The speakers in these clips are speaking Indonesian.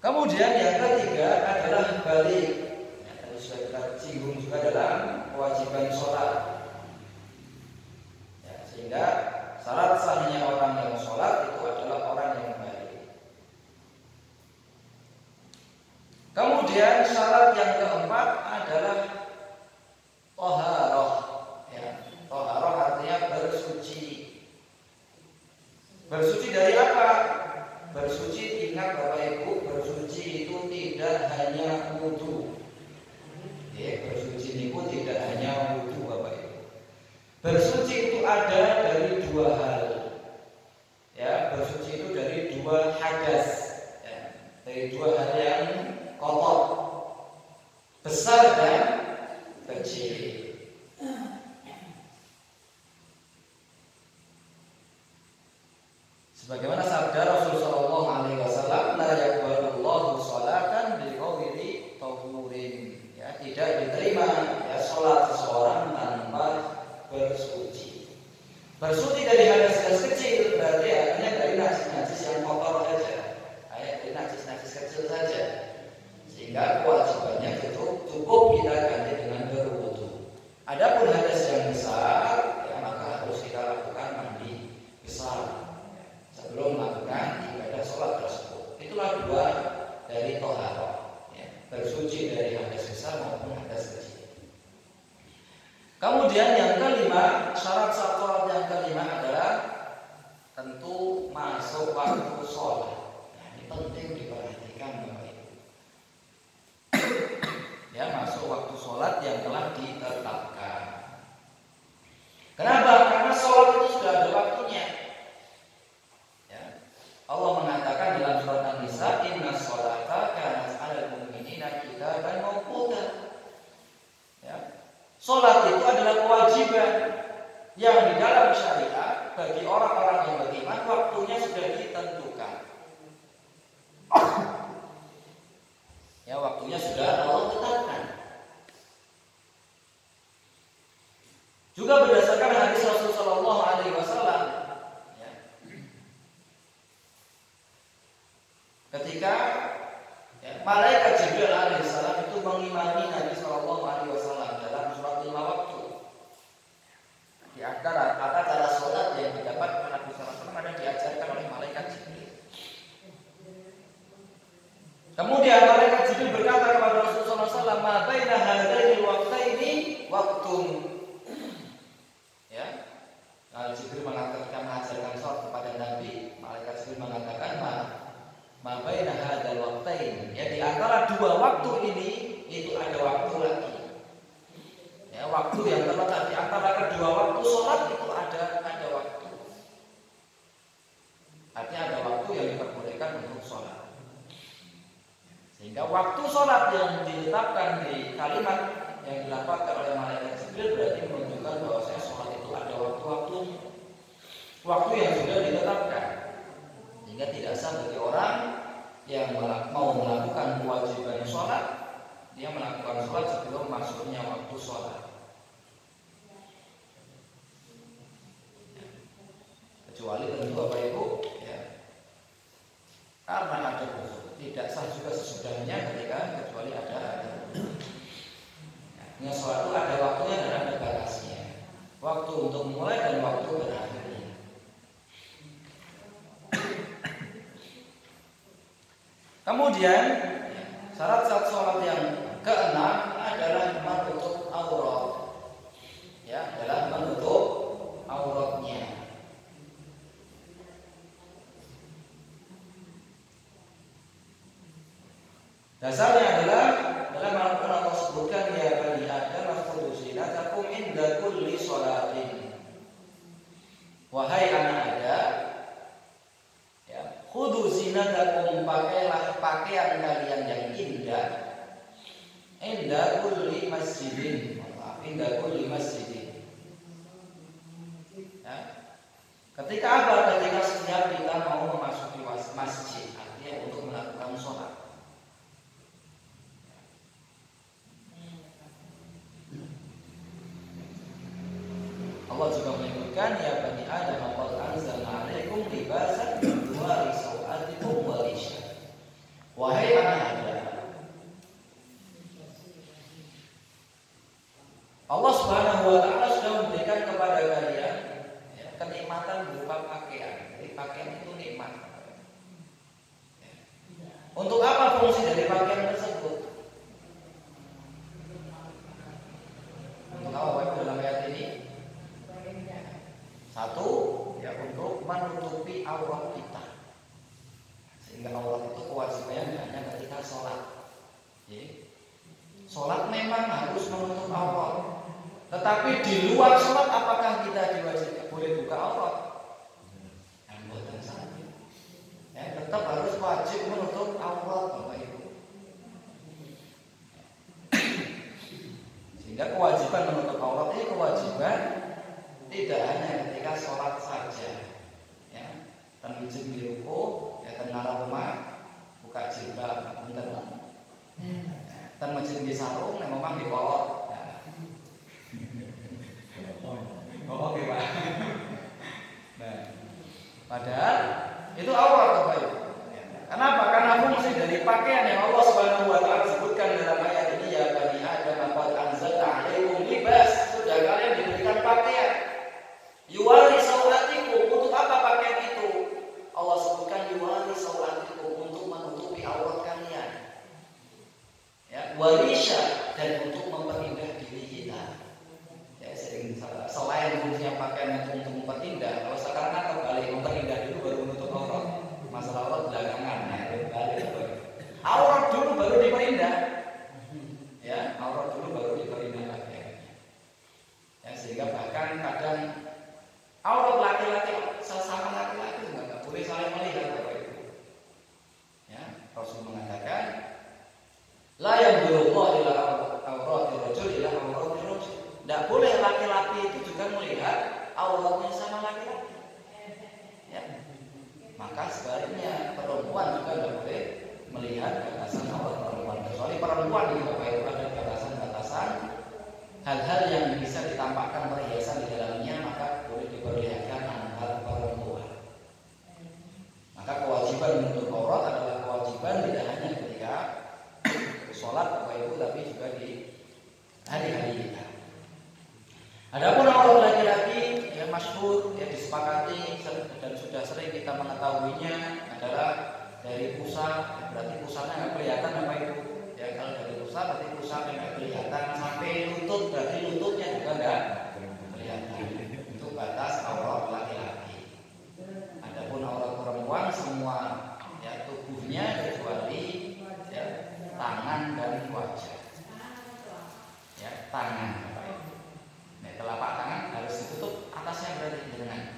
Kemudian yang ketiga adalah balik. Ya, tadi sudah kita singgung juga dalam kewajiban sholat. Ya, sehingga syarat sahnya orang yang sholat itu adalah orang yang balik. Kemudian syarat yang keempat adalah toharoh. Ya, toharoh artinya bersuci. Bersuci dari apa? Bersuci, ingat Bapak Ibu, bersuci itu tidak hanya wudu. Ya, bersuci itu tidak hanya wudu Bapak Ibu. Bersuci itu ada dari dua hal. Ya, bersuci itu dari dua hadas. Ya, dari dua hal yang kotor, besar dan kecil. Sebagaimana sabda Rasulullah sallallahu alaihi wasallam, la yaqbalullahu sholatan bighairi tahurin. Ya, tidak diterima ya salat seseorang tanpa bersuci. Bersuci dari hadas kecil berarti artinya dari najis-najis yang kotor saja. Dari najis-najis kecil saja. Sehingga kewajibannya cukup kita ganti dengan berwudu. Adapun hadas yang besar, ya maka harus kita lakukan mandi besar sebelum melakukan ibadah sholat tersebut. Itulah dua dari toharoh, ya, bersuci dari hadas besar maupun hadas kecil. Kemudian yang kelima, syarat sholat yang kelima adalah tentu masuk waktu sholat. Nah, ini penting diperhatikan Bapak Ibu. Ya, masuk waktu sholat yang telah ditetapkan. Kenapa? Karena sholat itu sudah ada waktunya. Allah mengatakan dalam surat An-Nisa, inna sholata kanat 'alal mu'minina kitaban mawquta. Ya. Sholat itu adalah kewajiban yang di dalam syariat bagi orang-orang yang beriman waktunya sudah ditentukan. Ya, waktunya sudah Allah tetapkan. Juga berdasarkan hadis Rasulullah sallallahu alaihi wasallam, ketika ya, malaikat Jibril alaihissalam itu mengimani Nabi Shallallahu Alaihi Wasallam dalam sholat 5 waktu. Di antara tata cara sholat yang didapat oleh Nabi Shallallahu Alaihi Wasallam ada diajarkan oleh malaikat Jibril. Kemudian malaikat Jibril berkata kepada Rasulullah SAW, "Ma baina hadaini waqtaini waqtun." Ya, Jibril mengatakan mengajarkan sholat kepada Nabi, malaikat Jibril mengatakan, Ma baina hadzal waqtain, ya di antara dua waktu ini itu ada waktu lagi. Ya, waktu yang terletak di antara kedua waktu sholat itu ada waktu. Artinya ada waktu yang diperbolehkan untuk sholat. Sehingga waktu sholat yang ditetapkan di kalimat yang dilafazkan oleh malaikat Jibril berarti menunjukkan bahwa saya sholat itu ada waktu-waktunya. Waktu yang sudah ditetapkan. Sehingga tidak sah bagi orang yang mau melakukan kewajiban sholat, dia melakukan sholat sebelum masuknya waktu sholat. Kecuali tentu Bapak Ibu, ya, karena ada uzur, tidak sah juga sesudahnya kecuali ada ya, sholat itu ada waktunya dan ada batasnya. Waktu untuk mulai dan waktu berakhir. Kemudian syarat-syarat sholat yang keenam adalah menutup aurat. Ya, adalah menutup auratnya. Dasarnya adalah dalam Al-Quran Allah sebutkan, ya bani Adam khudhu zinatakum inda kulli sholatin. Wahai anak Adam, khudhu zinatakum, pakailah pakaian kalian yang indah inda kulli masjidin. Inda kulli masjidin. Ya. Ketika apa? Ketika setiap kita mau memasuki masjid, artinya untuk melakukan sholat. Allah juga menyebutkan, ya bani Adam qad anzalna 'alaikum libasan yuwari sawatikum wa risha. Wahai kenikmatan berupa pakaian. Jadi pakaian itu nikmat. Untuk apa fungsi dari pakaian tersebut? Untuk apa Bapak dalam ayat ini? Satu, ya untuk menutupi aurat kita. Sehingga aurat itu kewajibannya hanya ketika sholat. Sholat memang harus menutup aurat. Tetapi di luar sholat apakah kita diwajibkan boleh buka aurat? Tetap harus wajib menutup aurat Bapak Ibu. Sehingga kewajiban menutup aurat ini kewajiban tidak hanya ketika sholat saja. Ya, tanwijin di ruku, ya tenara rumah, buka jilbab, bentar. Tan masjid di sarung, memang di kolor. Oke Pak. Nah, padahal itu aurat Bapak Ibu. Kenapa? Karena fungsi dari pakaian yang Allah Subhanahu wa taala sebutkan dalam ayat ini, ya bani Adam qad anzalna 'alaikum libas, sudah kalian diberikan pakaian. Yuwari sawatikum, untuk apa pakaian itu? Allah sebutkan yuwari sawatikum, untuk menutupi aurat kalian. Ya, warisha, dan untuk memperindah diri kita. Ya, selain fungsinya pakaian itu untuk memperindah, kalau sekarang kan kembali memperindah dulu baru menutup aurat. Masalah aurat belakangan, aurat dulu baru diperindah. Ya, aurat dulu baru diperindah pakaiannya. Ya, sehingga bahkan kadang aurat laki-laki sesama laki-laki nggak boleh saling melihat Bapak Ibu. Ya, Rasul mengatakan, la yanzurullahu ila aurati rajul ila aurati rajul. Tidak boleh laki-laki itu juga melihat auratnya sama laki-laki. Ya. Maka sebaliknya perempuan juga tidak boleh melihat batasan aurat perempuan. Kecuali perempuan di Bapak Ibu ada batasan-batasan hal-hal yang bisa ditampakkan perhiasan di dalamnya, maka boleh diperlihatkan antar perempuan. Maka kewajiban menutup aurat adalah kewajiban tidak hanya ketika sholat Bapak Ibu, tapi juga di hari-hari kita. Adapun aurat laki-laki yang masyhur, yang disepakati dan sudah sering kita mengetahuinya adalah dari pusar. Berarti pusarnya nggak kelihatan Bapak Ibu. Ya, kalau dari pusar berarti pusarnya nggak kelihatan sampai lutut, berarti lututnya juga nggak kelihatan. Itu batas aurat laki-laki. Adapun aurat perempuan semua ya tubuhnya kecuali ya, tangan dan wajah. Ya, tangan. Telapak tangan harus ditutup, atasnya berarti jenengan.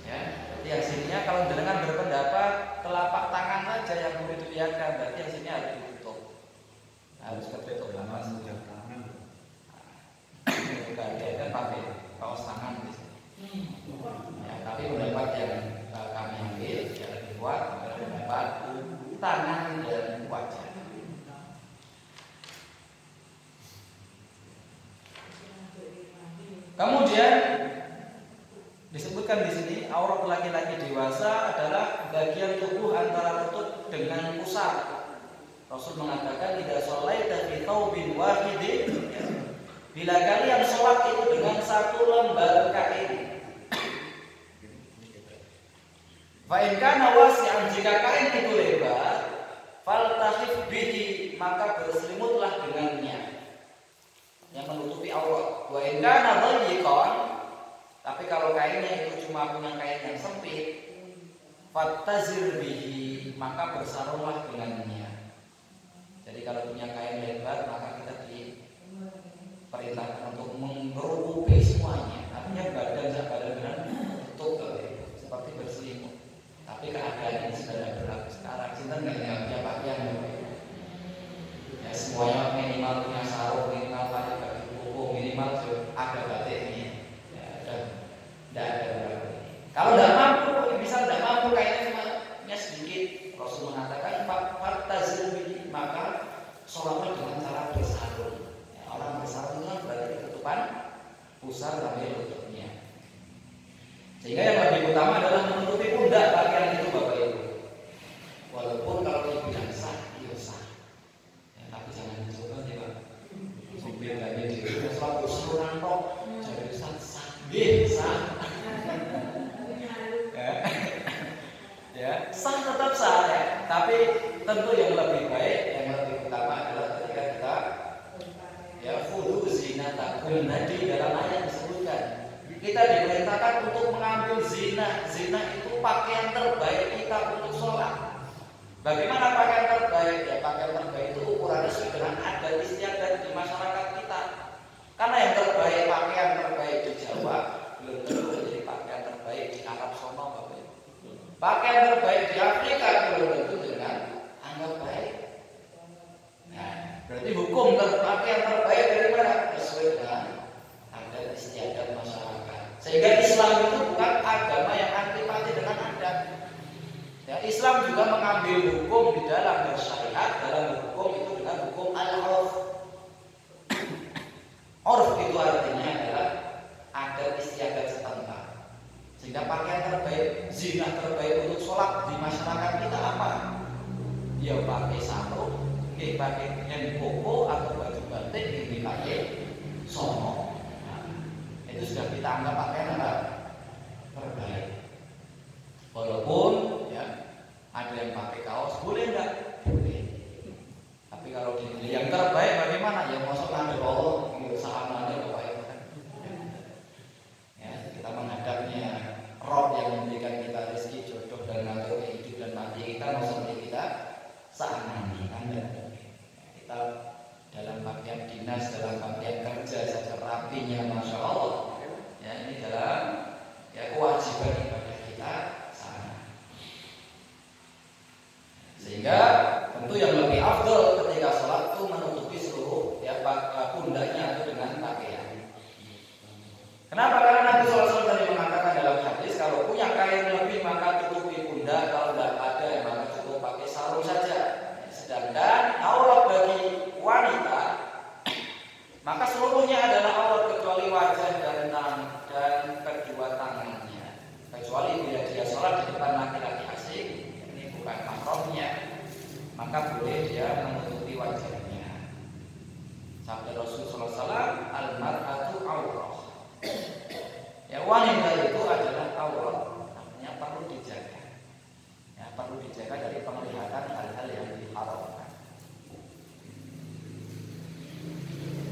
Ya, berarti yang sininya kalau jenengan berpendapat telapak tangan saja yang boleh dilihatkan, berarti yang sini harus ditutup. Harus tertutup atas tangan. Bukan dia kan pakai kaos tangan di sini. Ya, tapi pendapat yang kami ambil yang lebih kuat adalah pendapat tangan dan wajah. Kemudian disebutkan di sini aurat laki-laki dewasa adalah bagian tubuh antara lutut dengan pusar. Rasul mengatakan tidak sholaita fi thawbin wahidin, bila kalian sholat itu dengan satu lembar kain. Fa in kana wasi'an, jika kain itu lebar, faltahif bihi, maka berselimutlah dengannya, yang menutupi aurat. Wa in kana dhayyiqan, tapi kalau kainnya itu cuma punya kain yang sempit, fattazir bihi, maka bersarunglah dengannya. Jadi kalau punya kain lebar, maka kita diperintahkan untuk mengerupi semuanya. Artinya badan tutup seperti berselimut. Tapi keadaan ini sudah berlaku sekarang. Kita nggak punya pakaian, ya semuanya minimal punya sarung, minimal pakai minimal ada batiknya, ya, tidak ada berapa. Kalau tidak mampu, misal tidak mampu kayaknya cuma sedikit, Rasul mengatakan fattazil bihi, maka sholatlah dengan cara bersarung. Ya, orang bersarung itu berarti ketutupan pusar sampai lututnya. Sehingga yang lebih utama adalah menutupi pundak bagian itu Bapak Ibu. Walaupun kalau dibilang sah, iya sah. Ya, tapi jangan dicoba ya Pak. Supir lagi di sholat usulan kok jadi sah. tentu yang lebih baik, yang lebih utama adalah ketika kita ya khudhu zinatakum, tadi dalam ayat disebutkan kita diperintahkan untuk mengambil zina. Zina itu pakaian terbaik kita untuk sholat. Bagaimana pakaian terbaik? Ya pakaian terbaik itu ukurannya dengan adat istiadat di masyarakat kita. Karena yang terbaik, pakaian terbaik di Jawa belum tentu menjadi pakaian terbaik di Arab sono, Bapak Ibu. Pakaian terbaik di Afrika belum tentu dengan anggap baik. Nah, berarti hukum pakaian terbaik dari mana? Sesuai dengan adat istiadat masyarakat. Sehingga Islam itu bukan agama yang antipati dengan adat. Ya, Islam juga mengambil hukum di dalam bersyariat, dalam hukum itu dengan hukum al-urf. Urf itu artinya adalah adat istiadat setempat. Sehingga pakaian terbaik, zina terbaik untuk sholat di masyarakat kita apa? Ya pakai sarung, pakai kain koko atau baju batik, pakai sono. Nah, itu sudah kita anggap pakaian apa? Terbaik. Walaupun ya ada yang pakai kaos, boleh enggak? Boleh. Tapi kalau dipilih yang terbaik bagaimana? Ya masuk ngambil Allah, sahabatnya Bapak Ibu kan. Ya, kita menghadapnya Rob yang memberikan kita rezeki, jodoh dan ngatur hidup dan mati kita, masuk kita seamanya kan. Kita dalam pakaian dinas, dalam pakaian kerja saja rapinya, masya Allah. Ya ini dalam ya kewajiban ibadah kita sama. Sehingga tentu yang lebih afdal ketika sholat itu menutupi seluruh ya pundaknya itu dengan pakaian. Kenapa? Karena Nabi SAW tadi mengatakan dalam hadis kalau punya kain lebih maka tutupi pundak, kalau tidak ada ya maka cukup pakai sarung saja. Sedangkan aurat bagi wanita maka seluruhnya adalah aurat kecuali wajah dan kedua tangannya. Kecuali bila dia sholat di depan laki-laki asing, ini bukan mahramnya, maka boleh dia menutupi wajahnya. Sabda Rasulullah SAW, al-mar'atu awrah. Ya wanita itu adalah aurat, artinya perlu dijaga. Ya, perlu dijaga dari penglihatan hal-hal yang diharamkan.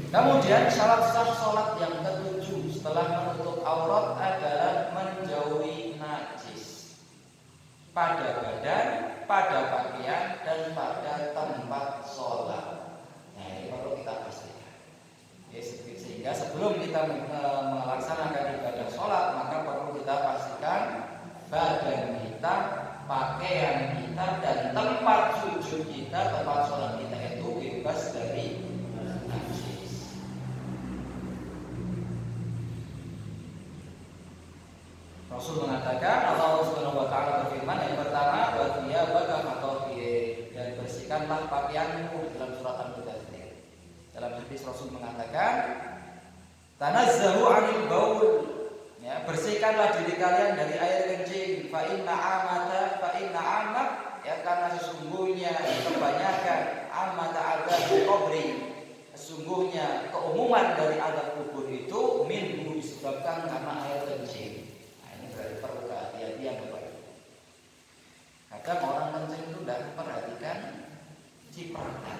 Kemudian syarat sah sholat yang ketujuh setelah menutup aurat adalah menjauhi najis pada badan, pada pakaian, dan pada tempat sholat. Nah ini perlu kita pastikan. Ya, sehingga sebelum kita melaksanakan ibadah sholat maka perlu kita pastikan badan kita, pakaian kita, dan tempat sujud kita, tempat sholat kita itu bebas dari najis. Rasul mengatakan, Allah Subhanahu wa taala berfirman yang pertama, wa thiyabaka fatahhir, dan bersihkanlah pakaianmu dalam surat Al-Mudaththir. Dalam hadis Rasul mengatakan, tanazzahu 'anil baul, ya, bersihkanlah diri kalian dari air kencing, fa inna amat, ya, karena sesungguhnya kebanyakan amata ada di kubri, sesungguhnya keumuman dari azab kubur itu minhu disebabkan karena air kencing. Nah, ini berarti perlu hati-hatian Bapak. Kadang orang kencing itu tidak memperhatikan cipratan.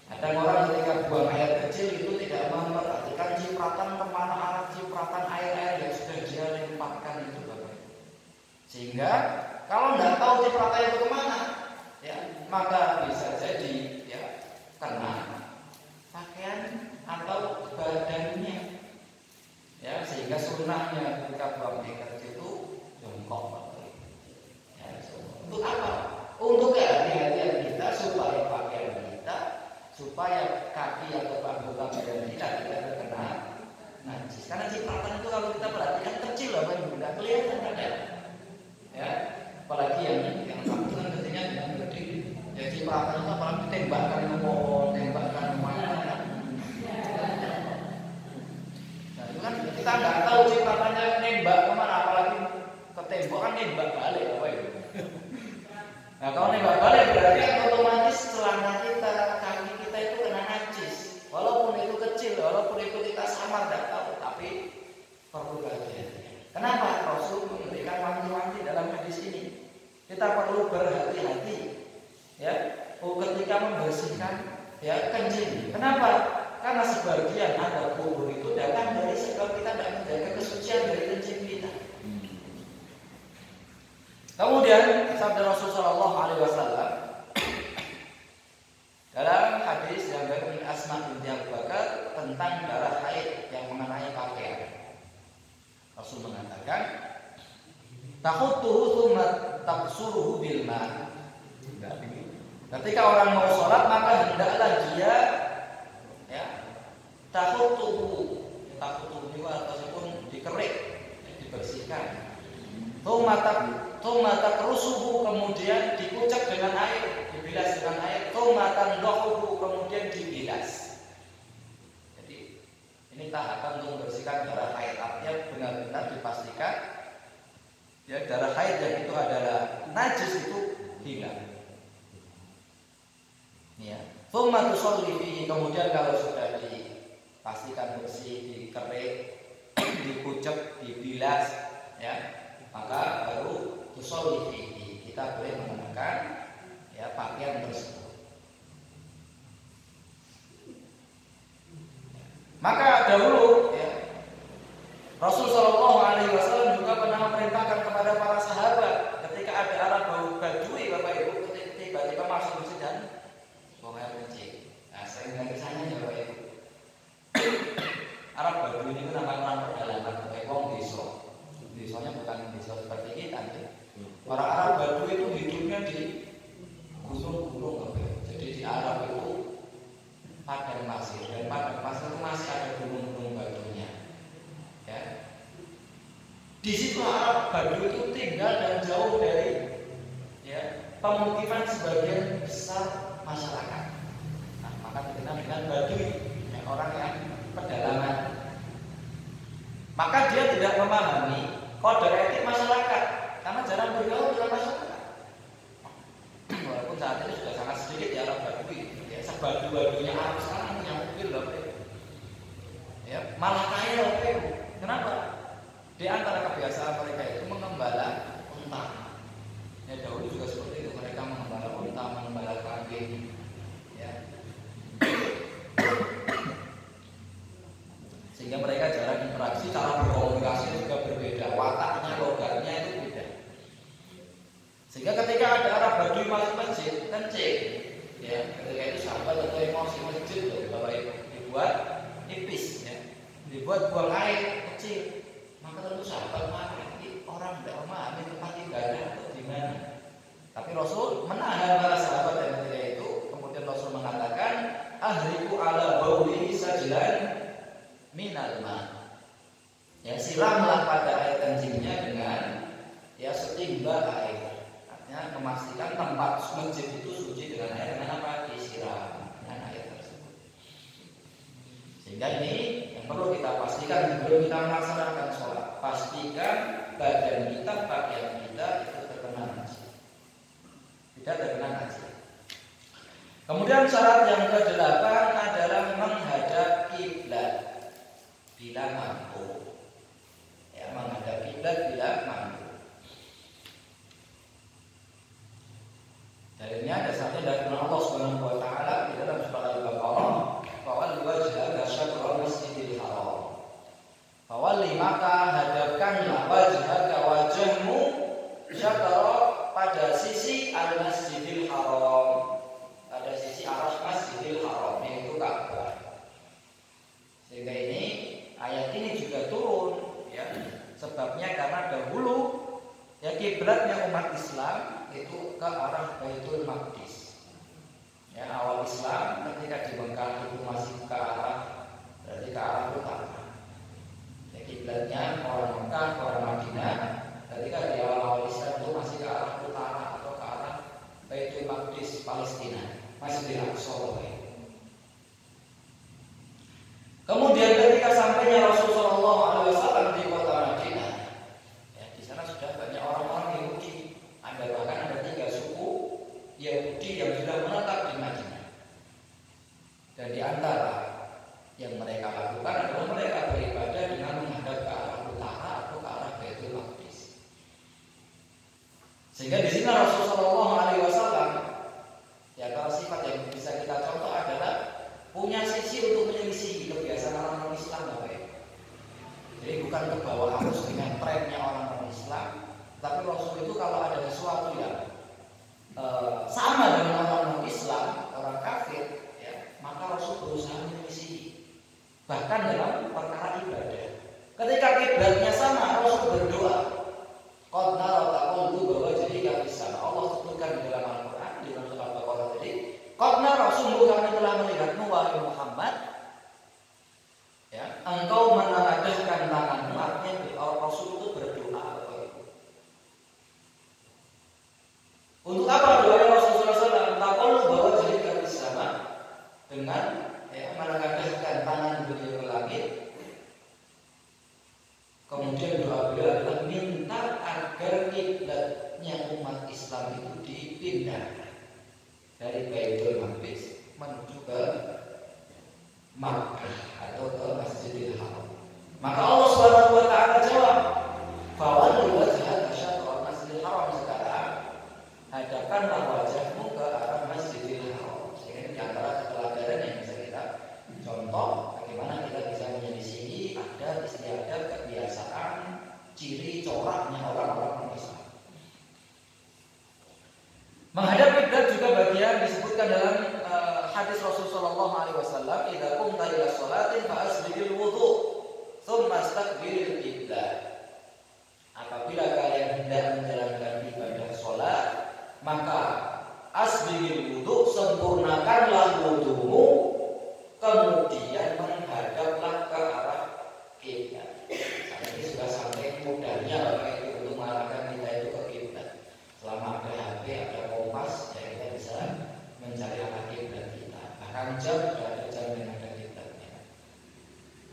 Kadang orang ketika buang air kecil itu tidak memperhatikan cipratan kemana arah cipratan air yang sudah dia limpahkan itu Bapak. Sehingga kalau tidak tahu cipratan itu kemana, ya maka bisa jadi ya kena pakaian atau badannya. Ya, sehingga sunnahnya ketika buang air kecil itu jongkok Bapak. Ya, untuk apa? Untuk kehati-hatian kita supaya pakaian kita, supaya kaki atau anggota badan kita tidak terkena najis. Karena cipratan itu kalau kita perhatikan kecil apa yang tidak kelihatan ada. Ya, apalagi yang kan kecilnya dengan gede. Ya cipratan itu apalagi ditembakkan ke pohon, tembakkan ke mana. Nah itu kan kita nggak tahu cipratannya nembak kemana, apalagi ke tembok kan nembak balik apa itu. Nah kalau nembak balik berarti kan otomatis celana kita, kaki kita itu kena najis. Walaupun itu kecil, walaupun itu kita samar tidak tahu, tapi perlu hati-hati. Kenapa Rasul memberikan wanti-wanti dalam hadis ini? Kita kita perlu berhati-hati ya ketika membersihkan ya kencing. Kenapa? Karena sebagian ada kubur itu datang dari sebab kita tidak menjaga kesucian dari kencing kita. Kemudian sabda Rasulullah SAW dalam hadis yang dari Asma binti Abu Bakar tentang darah haid yang mengenai pakaian, Rasul mengatakan, "Takhutuhu tsumma taqsuruhu bil ma." Ketika orang mau sholat maka hendaklah dia ya takhutuhu itu ataupun dikerik, dibersihkan. Tsumma taqrusuhu, kemudian dikucek dengan air, dibilas dengan air. Tsumma tandahuhu, kemudian dibilas. Jadi ini tahapan untuk membersihkan darah haid. Artinya benar-benar dipastikan ya darah haid yang itu adalah najis itu hilang. Ya. Tsumma tusalli fihi, kemudian kalau sudah dipastikan bersih, dikerik, dikucek, dibilas, ya, maka baru tusalli fihi, kita boleh menggunakan ya pakaian tersebut. Maka dahulu ya Rasul Shallallahu Alaihi Wasallam juga pernah memerintahkan kepada para sahabat ketika ada Arab Badui, Bapak Ibu, tiba-tiba masuk masjid dan buang air kencing. Nah, sering dengar kisahnya ya Bapak Ibu. Arab Badui ini nama orang pedalaman, kayak wong desa. Desanya bukan desa seperti kita. Orang Arab Badui itu hidupnya di gunung-gunung, jadi di Arab itu padang pasir, dan padang pasir itu masih ada gunung-gunung batunya. Ya. Di situ Arab Badui itu tinggal dan jauh dari ya pemukiman sebagian besar masyarakat. Nah, maka dikenal dengan Badui, ya, orang yang pedalaman. Maka dia tidak memahami kode etik masyarakat karena jarang bergaul dengan masyarakat. Walaupun saat ini sudah sangat sedikit ya Arab Badui, ya, sebadu-badunya Arab sekarang punya mobil loh, ya, malah kaya loh. Kenapa? Di antara kebiasaan mereka itu mengembala unta. Ya, dahulu juga seperti itu, mereka mengembala unta, mengembala kambing, ya. Sehingga mereka jarang interaksi, cara berkomunikasi juga berbeda, wataknya, logatnya itu beda. Sehingga ketika ada Arab Badui masuk masjid, kencing, ya, ketika itu sahabat atau emosi masjid loh, Bapak Ibu, dibuat nipis, ya, dibuat buang air kecil. Maka tentu sahabat marah, ini orang tidak memahami tempat ibadah atau di mana. Tapi Rasul menahan para sahabat yang ketika itu. Kemudian Rasul mengatakan, ahriku ala baulihi sajlan minal ma. Ya, siramlah pada air kencingnya dengan ya setimba air. Artinya memastikan tempat masjid itu suci dengan air, dengan apa? Disiram dengan air tersebut. Sehingga ini yang perlu kita pastikan sebelum kita melaksanakan sholat. Pastikan badan kita, pakaian kita itu terkena najis, tidak terkena najis. Kemudian syarat yang ke-8 adalah menghadap kiblat bila mampu. Ya, menghadap kiblat bila mampu. Dalilnya ada satu dari Allah Subhanahu wa taala di dalam surat Al-Baqarah, "Fawalli wajhaka syatral masjidil haram." Fawalli, maka hadapkanlah wajhaka, wajahmu, syatra, pada sisi al-masjidil haram, pada sisi arah masjidil haram, yaitu Ka'bah. Sehingga ini ayat ini juga turun, ya, sebabnya karena dahulu ya kiblatnya umat Islam itu ke arah Baitul Maqdis. Ya, awal Islam ketika di Mekah itu masih ke arah, berarti ke arah utara. Ya, kiblatnya orang Mekah, orang Madinah, ketika di awal Islam itu masih ke arah utara atau ke arah Baitul Maqdis, Palestina, masih di Aqsa. Kemudian ketika sampainya Rasulullah SAW di kota Madinah, ya, di sana sudah banyak orang-orang Yahudi. Bahkan ada 3 suku Yahudi yang sudah menetap di Madinah. Dan di antara yang mereka lakukan adalah mereka beribadah dengan menghadap ke arah utara atau ke arah Baitul Maqdis. Sehingga di sini Rasulullah Qad nara, sungguh kami telah melihatmu wahai Muhammad. Ya, engkau menengadahkan tanganmu, artinya Rasul itu berdoa. Untuk apa doa Rasulullah SAW? Taqallu bahwa jadi sama dengan menengadahkan tangan beliau ke langit. Kemudian doa beliau adalah minta agar kiblatnya umat Islam itu dipindahkan dari Baitul Maqdis menuju ke Makkah atau ke Masjidil Haram. Maka Allah Subhanahu wa taala jawab, "Fawalli wajhaka syatrul Masjidil Haram." Sekarang hadapkanlah wajahmu ke arah Masjidil Haram. Ini di antara pelajaran yang bisa kita contoh bagaimana kita bisa menyelisihi adat istiadat kebiasaan ciri coraknya orang-orang Islam. Menghadap kiblat juga bagian disebutkan dalam hadis Rasulullah SAW, "Idza qumta ila sholatin fa asbighil wudu, tsumma istaqbilil qiblah." Apabila kalian hendak menjalankan ibadah sholat, maka asbighil wudu, sempurnakanlah wudumu, kemudian menghadaplah ke arah kiblat. Ini sudah sampai mudahnya Bapak Ibu untuk mengarahkan kita itu ke kiblat. Selama ada HP, ada kompas, ya kita bisa mencari arah kiblat kita. Bahkan jam sudah ada jam yang ada kiblatnya.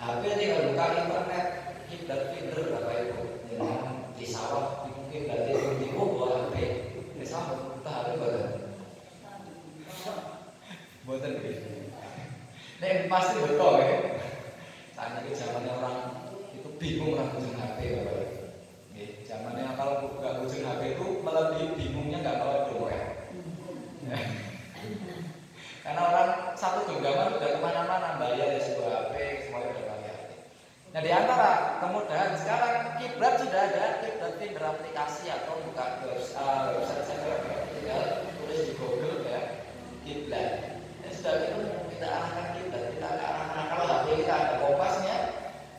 HP tinggal buka internet, kiblat finder Bapak Ibu. Dengan di sawah mungkin berarti di bawa HP, di sawah kita HP buatan gitu. Ini pasti betul ya. Saat ini zamannya orang itu bingung orang ujung HP Bapak Ibu. Zamannya kalau nggak ujung HP itu melebihi bingungnya nggak bawa dompet. Karena orang satu genggaman sudah kemana-mana, bayar ya sebuah HP, semuanya sudah bayar. Nah di antara kemudahan sekarang kiblat sudah ada, kiblat finder aplikasi atau buka website saja, tinggal tulis di Google ya kiblat. Ya sudah kita arahkan kiblat kita ke arah mana. Kalau HP kita ada kompasnya,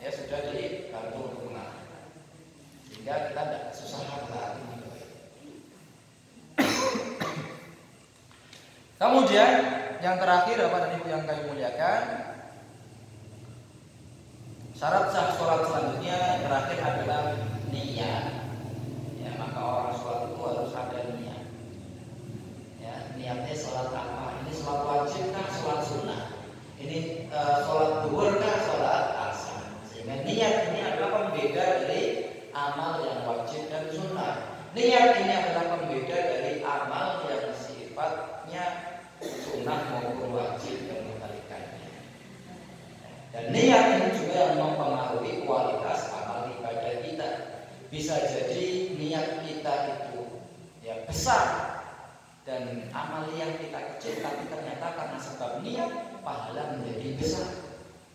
ya sudah dibantu untuk mengarahkan. Sehingga kita tidak kesusahan saat ini. Kemudian yang terakhir Bapak dan Ibu yang kami muliakan, syarat sah sholat selanjutnya yang terakhir adalah niat. Ya, maka orang sholat itu harus ada niat. Ya, niatnya sholat apa? Ini sholat wajib kah? Sholat sunnah? Ini sholat duhur kah? Sholat asar? Sehingga niat ini adalah pembeda dari amal yang wajib dan sunnah. Niat ini adalah pembeda dari amal yang sifatnya sunnah maupun wajib dan kebalikannya. Dan niat ini juga yang mempengaruhi kualitas amal ibadah kita. Bisa jadi niat kita itu ya besar dan amal yang kita kecil, tapi ternyata karena sebab niat pahala menjadi besar.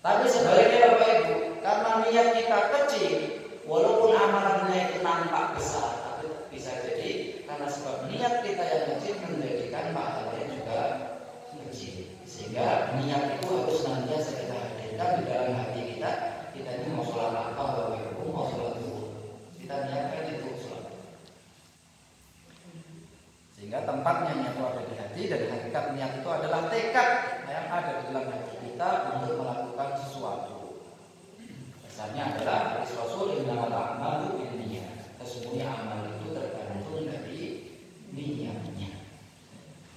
Tapi sebaliknya Bapak Ibu, karena niat kita kecil, walaupun amalannya itu nampak besar, tapi bisa jadi karena sebab niat kita yang kecil menjadikan pahalanya juga kecil. Sehingga niat itu harus senantiasa kita hadirkan di dalam hati kita. Kita ini mau sholat apa Bapak Ibu, mau sholat zuhur, kita niatkan itu sholat. Sehingga tempatnya niat itu ada di hati, dan hakikat niat itu adalah tekad yang ada di dalam hati kita untuk melakukan sesuatu. Misalnya adalah hadis Rasul innamal a'malu binniyat. Sesungguhnya amal itu tergantung dari niatnya.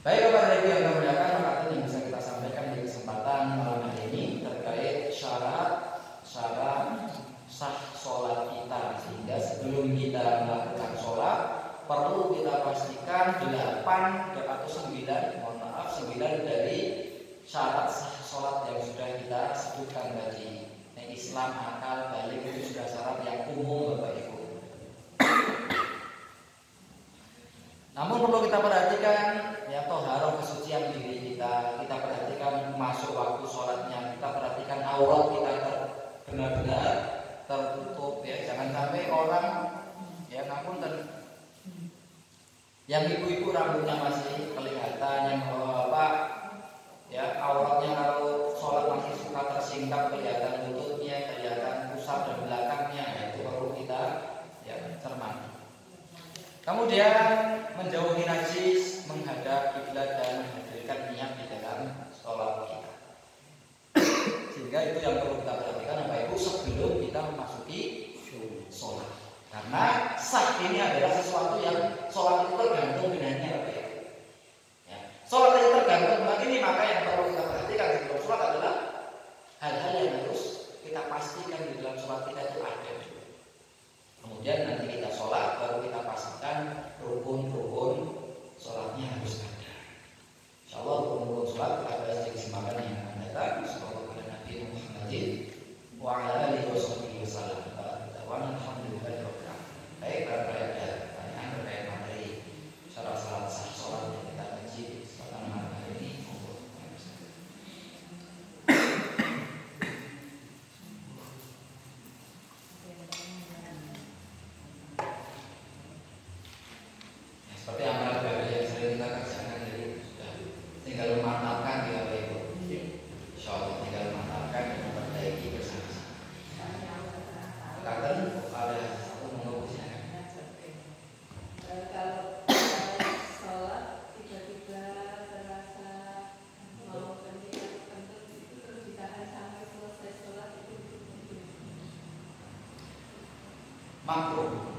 Baik Bapak dan Ibu yang dimuliakan, maka yang bisa kita sampaikan di kesempatan malam hari ini terkait syarat sah sholat kita. Sehingga sebelum kita melakukan sholat perlu kita pastikan 8 atau 9 dari syarat sah sholat yang sudah kita sebutkan tadi. Islam, akal, balik itu sudah syarat yang umum Bapak Ibu. Namun perlu kita perhatikan ya toharoh kesucian diri kita. Kita perhatikan masuk waktu sholatnya. Kita perhatikan aurat kita benar-benar tertutup ya. Jangan sampai orang ya namun yang ibu-ibu rambutnya masih kelihatan, yang bapak ya auratnya kalau sholat masih suka tersingkap, kelihatan lututnya, kelihatan pusat dan belakangnya, ya, itu perlu kita ya cermati. Kemudian menjauhi najis, menghadap kiblat dan menghadirkan niat di dalam sholat kita. Sehingga itu yang perlu kita perhatikan Bapak Ibu sebelum kita memasuki sholat. Karena sah ini adalah sesuatu yang sholat itu tergantung dengannya Bapak Ibu. Ya. Sholat itu tergantung dengan ini, maka yang perlu kita perhatikan sebelum sholat adalah hal-hal yang harus kita pastikan di dalam sholat kita itu ada. Kemudian nanti kita sholat baru kita pastikan rukun-rukun sholatnya harus ada. Insyaallah rukun-rukun sholat kita bahas di kesempatan yang akan datang. Sallallahu kepada Nabi Muhammadin wa ala alihi wasallam. Alhamdulillahirabbil alamin. Baik, ada pertanyaan terkait materi syarat salat sah sholat yang kita kaji di kesempatan malam hari ini. Seperti amal ibadah yang sering kita kerjakan, jadi sudah tinggal memantapkan ya Bapak Ibu. Insyaallah tinggal memantapkan dan memperbaiki bersama-sama. Kadang ada satu menurutnya. Kalau sholat tiba-tiba terasa mau kentut itu terus ditahan sampai selesai sholat itu makruh.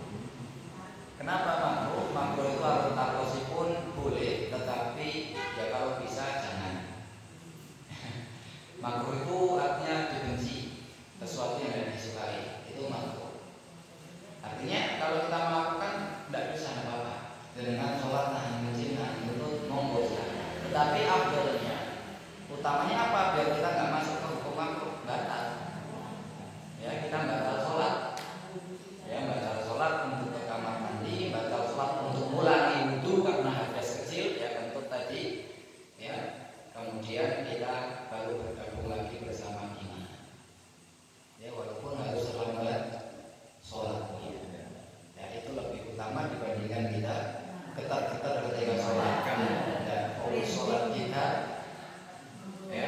Kenapa makruh? Makruh itu harus takosi pun boleh, tetapi ya kalau bisa jangan. Makruh itu artinya dibenci, sesuatu yang tidak disukai, itu makruh. Artinya kalau kita melakukan tidak bisa apa-apa. Dengan sholat nahan kencing, nahan lutut, monggo silahkan. Tetapi afdalnya, utamanya apa? Biar kita nggak masuk ke hukum makruh, batal. Ya kita batal sholat. Ya batal sholat untuk ke kamar mandi, batal sholat untuk mengulangi wudhu karena hadas kecil, ya kentut tadi, ya. Kemudian kita baru bergabung lagi bersama imam. Ya walaupun harus terlambat sholat, ya itu lebih utama dibandingkan kita ketar-ketar ketika sholat. Dan sholat kita, ya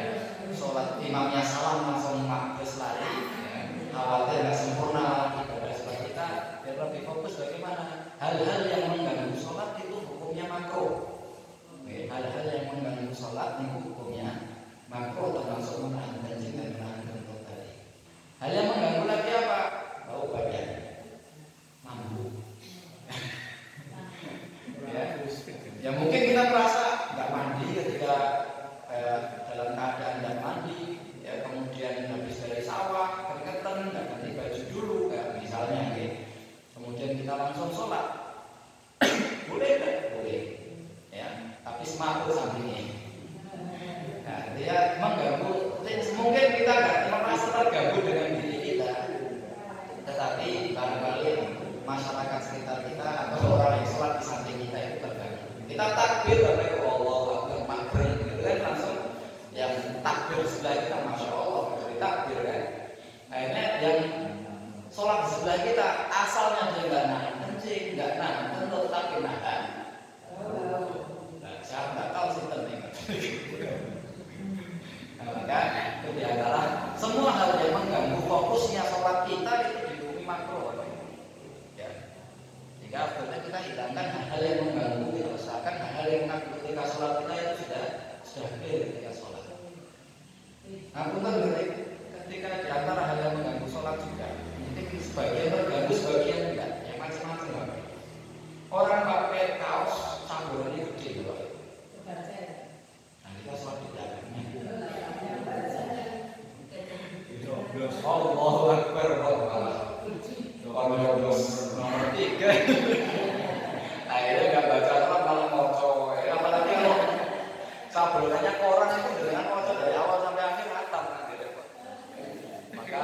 sholat imamnya salam langsung makbus lari, ya, khawatir nggak sempurna ibadah sholat kita. Biar lebih fokus bagaimana hal-hal yang mengganggu sholat itu hukumnya makruh. Hal-hal yang mengganggu sholat itu hukumnya makruh, termasuk menahan kencing dan menahan kentut tadi. Hal yang mengganggu lagi apa? Bau badan, mabuk. Ya mungkin kita merasa nggak mandi ketika dalam keadaan nggak mandi, ya kemudian habis dari sawah keringetan nggak ganti baju dulu, kayak misalnya gitu. Kemudian kita langsung sholat, boleh nggak? Boleh, ya. Tapi semakruh sampingnya. Nah, dia mengganggu. Mungkin kita nggak merasa terganggu dengan diri kita, tetapi barangkali masyarakat sekitar kita atau orang yang sholat di samping kita itu terganggu. Kita takbir sampai Allah Akbar maghrib gitu kan, langsung yang takbir sebelah kita masya Allah dari takbir kan. Akhirnya yang sholat di sebelah kita asalnya dia nggak nahan kencing, nggak nahan kentut, tapi nahan. Saya nggak tahu sih penting. Maka itu diantara semua hal yang mengganggu fokusnya sholat kita itu dihukumi makruh. Ya. Jika akhirnya kita hilangkan hal-hal yang mengganggu, kita usahakan hal-hal yang mengganggu ketika sholat kita itu sudah clear ketika sholat. Nah, bukan ketika diantara hal yang mengganggu sholat juga, mungkin sebagian terganggu, sebagian enggak, yang macam-macam. Orang pakai kaos campurannya gede, Pak. Nah, kita sholat di belakangnya. Allahu Akbar, nomor 3. Akhirnya nggak baca sholat malah moco. Apalagi kalau sablonannya koran itu dengan moco dari awal sampai akhir hatam nanti repot. Maka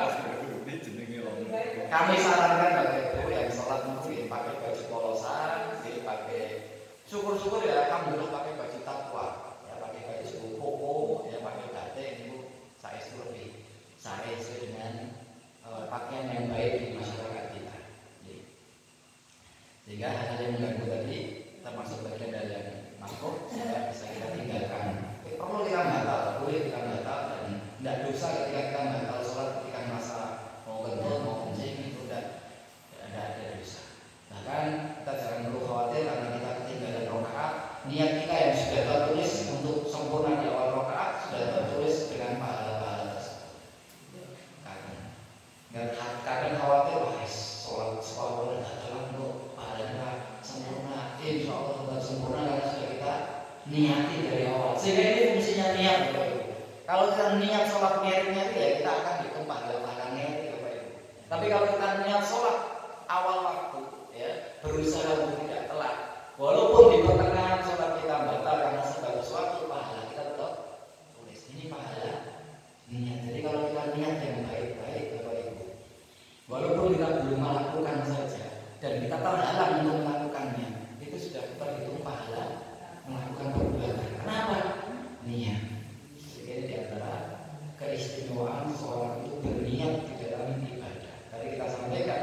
kami sarankan Bapak Ibu yang sholat mungkin pakai baju polosan, jadi pakai syukur-syukur ya alhamdulillah pakai baju takwa, ya pakai baju koko, ya pakai batik itu saya lebih saya dengan pakaian yang baik di masyarakat kita. Sehingga hal-hal yang mengganggu tadi termasuk bagian dari yang makruh bisa kita tinggalkan. Perlu kita batal, boleh kita batal dan tidak dosa ketika kita batal sholat ketika merasa mau kentut, mau kencing itu tidak ada dosa. Bahkan kita jangan perlu khawatir karena kita ketinggalan rakaat, niat kita yang sudah tertulis untuk sempurna di awal rakaat sudah niati dari awal. Sehingga ini fungsinya niat, Bapak Ibu. Kalau kita niat sholat ngeritnya itu ya kita akan hitung pahala ngerit, Bapak Ibu. Tapi kalau kita niat sholat awal waktu, ya berusaha untuk tidak telat, walaupun di pertengahan sholat kita batal karena segala sesuatu, pahala kita tetap tulis. Ini pahala niat. Jadi kalau kita niat yang baik-baik, Bapak Ibu, walaupun kita belum melakukan saja dan kita terhalang untuk melakukannya, itu sudah terhitung pahala melakukan perbuatan. Kenapa? Niat. Jadi di antara keistimewaan seorang itu berniat di dalam ibadah. Tadi kita sampaikan,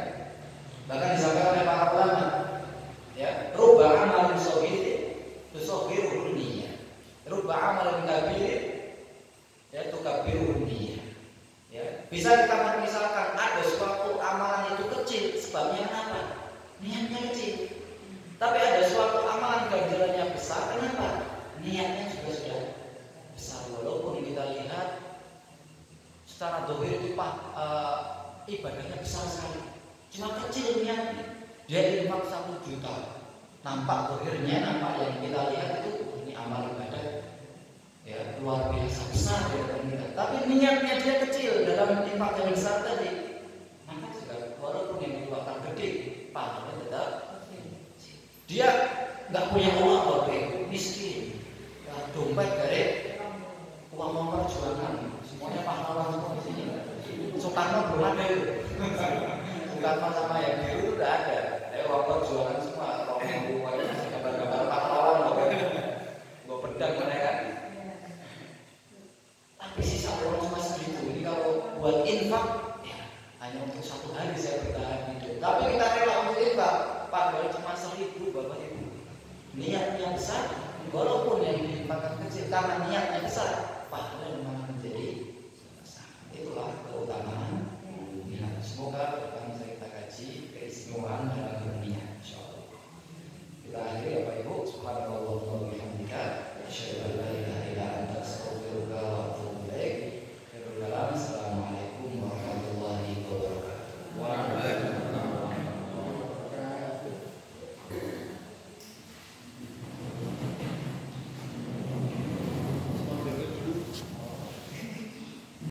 bahkan disampaikan oleh para ulama, ya, rubba amalin sohirin tusohirul niyah, rubba amalin kabirin ya tukabirul niyah. Ya, bisa kita misalkan ada suatu amalan itu kecil, sebabnya apa? Niatnya kecil. Tapi ada suatu amalan ganjarannya besar, kenapa? Niatnya juga sudah besar. Walaupun kita lihat secara dohir itu ibadahnya besar sekali, cuma kecil niatnya. Dia infak 1 juta, nampak dohirnya, nampak yang kita lihat itu ini amal ibadah ya luar biasa besar dari kita. Tapi niatnya dia kecil dalam infak yang besar tadi, maka juga walaupun yang dikeluarkan gede, pahalanya tetap. Dia nggak punya uang, Bapak Ibu, miskin, ya, dompet dari uang perjuangan, semuanya pahlawan semua di sini. Soekarno belum ada itu. Soekarno sama yang biru udah ada. Uang perjuangan semua. Kalau mau masih gambar-gambar pahlawan, gue pedang mereka. Tapi sisa uang cuma segitu. Ini kalau buat infak, ya hanya untuk 1 hari saya bertahan hidup. Tapi kita rela untuk infak. Pak, kalau cuma 1.000, Bapak Ibu, niatnya besar, walaupun yang diinfakkan kecil karena niatnya besar,